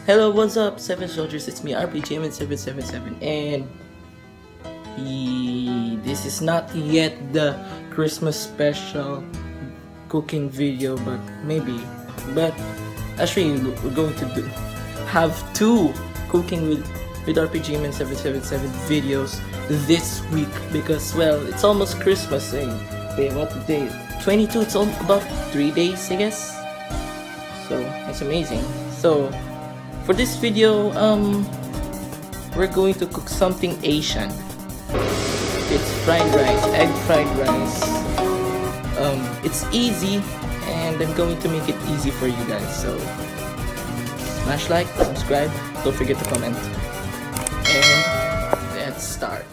Hello, what's up, Seven Soldiers? It's me, RPGMN777, and this is not yet the Christmas special cooking video, but maybe. But actually, we're going to have two cooking with RPGMN777 videos this week because, well, it's almost Christmas. And wait, what day? 22. It's all about 3 days, I guess. So it's amazing. So for this video, we're going to cook something Asian. It's fried rice, egg fried rice. It's easy, and I'm going to make it easy for you guys. So smash like, subscribe, don't forget to comment, and let's start.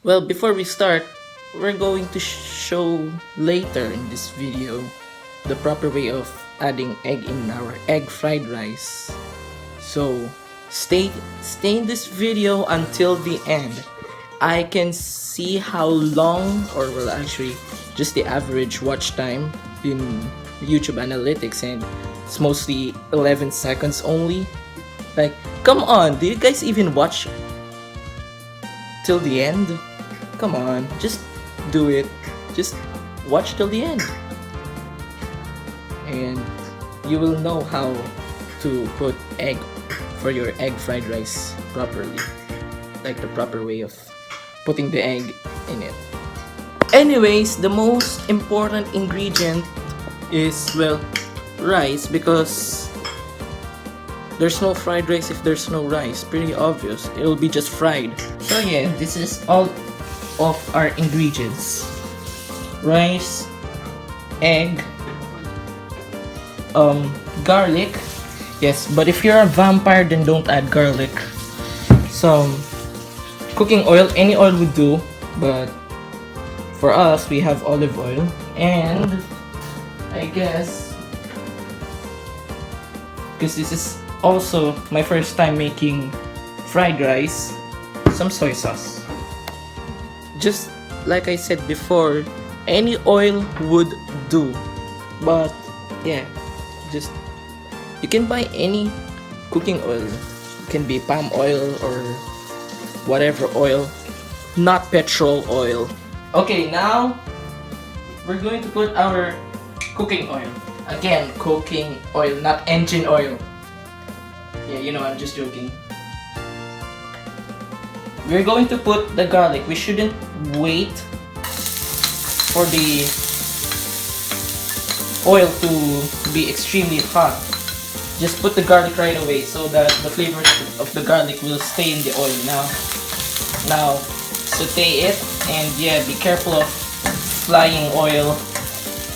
Well, before we start, we're going to show later in this video the proper way of adding egg in our egg fried rice. So stay in this video until the end. I can see how long, or well, actually just the average watch time in YouTube analytics, and it's mostly 11 seconds only. Like, come on, do you guys even watch till the end? Come on, just do it. Just watch till the end, and you will know how to put egg for your egg fried rice properly, like the proper way of putting the egg in it. Anyways, the most important ingredient is, well, rice, because there's no fried rice if there's no rice. Pretty obvious, it'll be just fried. So yeah, this is all of our ingredients: rice, egg, garlic. Yes, but if you're a vampire, then don't add garlic. Some cooking oil, any oil would do, but for us we have olive oil, and I guess because this is also my first time making fried rice, some soy sauce. Just like I said before, any oil would do, but yeah, just you can buy any cooking oil. It can be palm oil or whatever oil, not petrol oil. Okay, now we're going to put our cooking oil. Again, cooking oil, not engine oil. Yeah, you know, I'm just joking. We're going to put the garlic. We shouldn't wait for the oil to be extremely hot. Just put the garlic right away so that the flavor of the garlic will stay in the oil. Now saute it, and yeah, be careful of flying oil.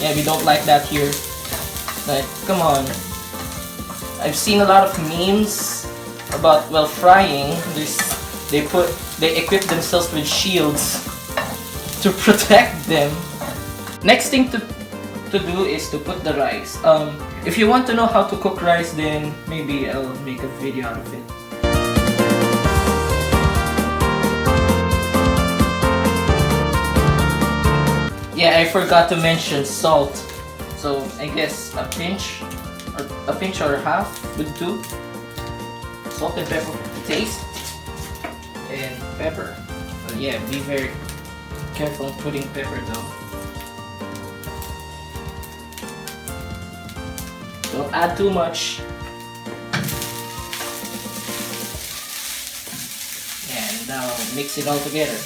Yeah, we don't like that here. Like, come on. I've seen a lot of memes about, well, frying. They equip themselves with shields to protect them. Next thing to do is to put the rice. If you want to know how to cook rice, then maybe I'll make a video out of it. Yeah, I forgot to mention salt. So I guess a pinch or half would do. Salt and pepper to taste. And pepper. Yeah, be very careful putting pepper though. Don't add too much. And now mix it all together.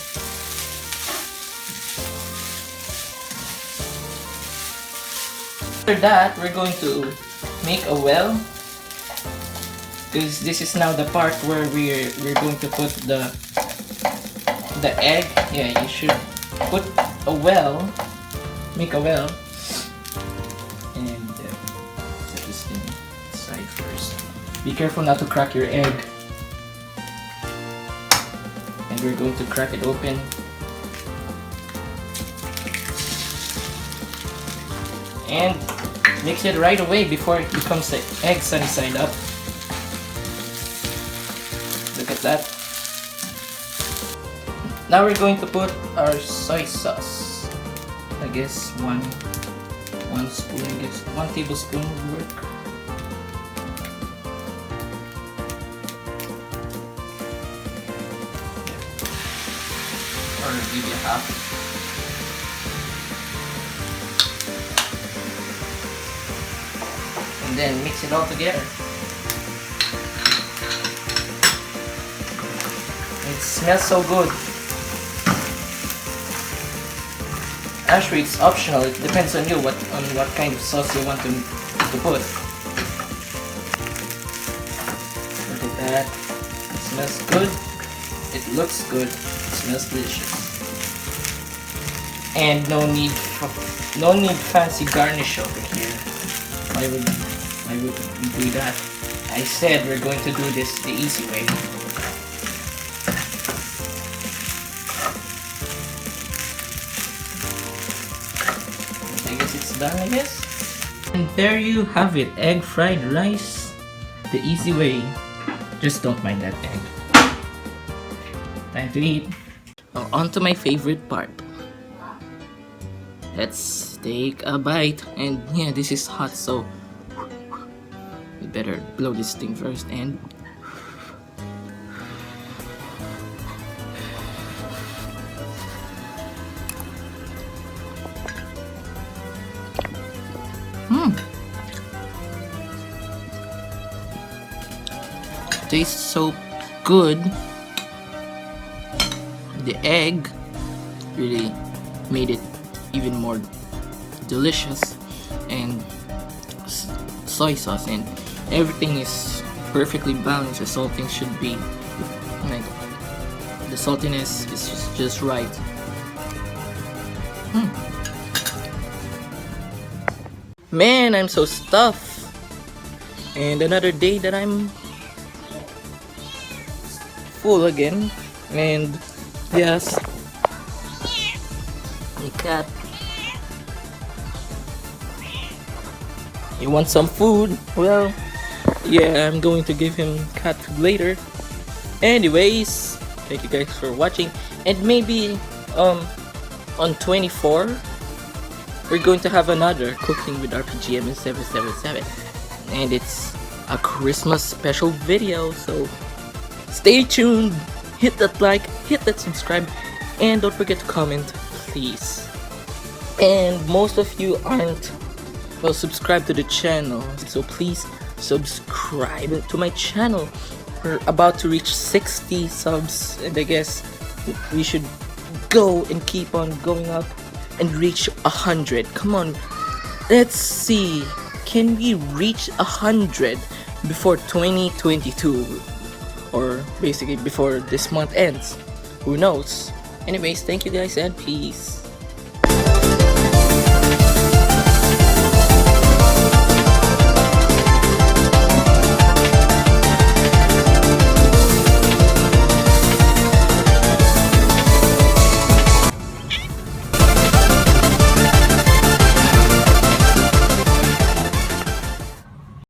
After that, we're going to make a well, because this is now the part where we're going to put the egg. Yeah, you should put a well, make a well, and set this thing aside first. Be careful not to crack your egg. And we're going to crack it open. And mix it right away before it becomes the egg sunny side up. Look at that. Now we're going to put our soy sauce. I guess one spoon, I guess 1 tablespoon would work. Or maybe a half. And then mix it all together. It smells so good. Actually, it's optional. It depends on you what kind of sauce you want to put. Look at that. It smells good. It looks good. It smells delicious. And no need fancy garnish over here. I would do that. I said we're going to do this the easy way. I guess it's done, I guess. And there you have it, egg fried rice. The easy way. Just don't mind that egg. Time to eat. Now on to my favorite part. Let's take a bite. And yeah, this is hot, so we better blow this thing first. And tastes so good. The egg really made it even more delicious, and soy sauce and everything is perfectly balanced. The salting should be like, the saltiness is just right. Man, I'm so stuffed. And another day that I'm full again. And yes, my cat, you want some food? Well, yeah, I'm going to give him cat food later. Anyways, thank you guys for watching, and maybe on 24 we're going to have another cooking with RPGMN777, and it's a Christmas special video, so stay tuned. Hit that like, hit that subscribe, and don't forget to comment, please. And most of you aren't subscribed to the channel, so please subscribe to my channel. We're about to reach 60 subs, and I guess we should go and keep on going up and reach 100. Come on, let's see, can we reach 100 before 2022? Or basically before this month ends. Who knows? Anyways, thank you guys and peace.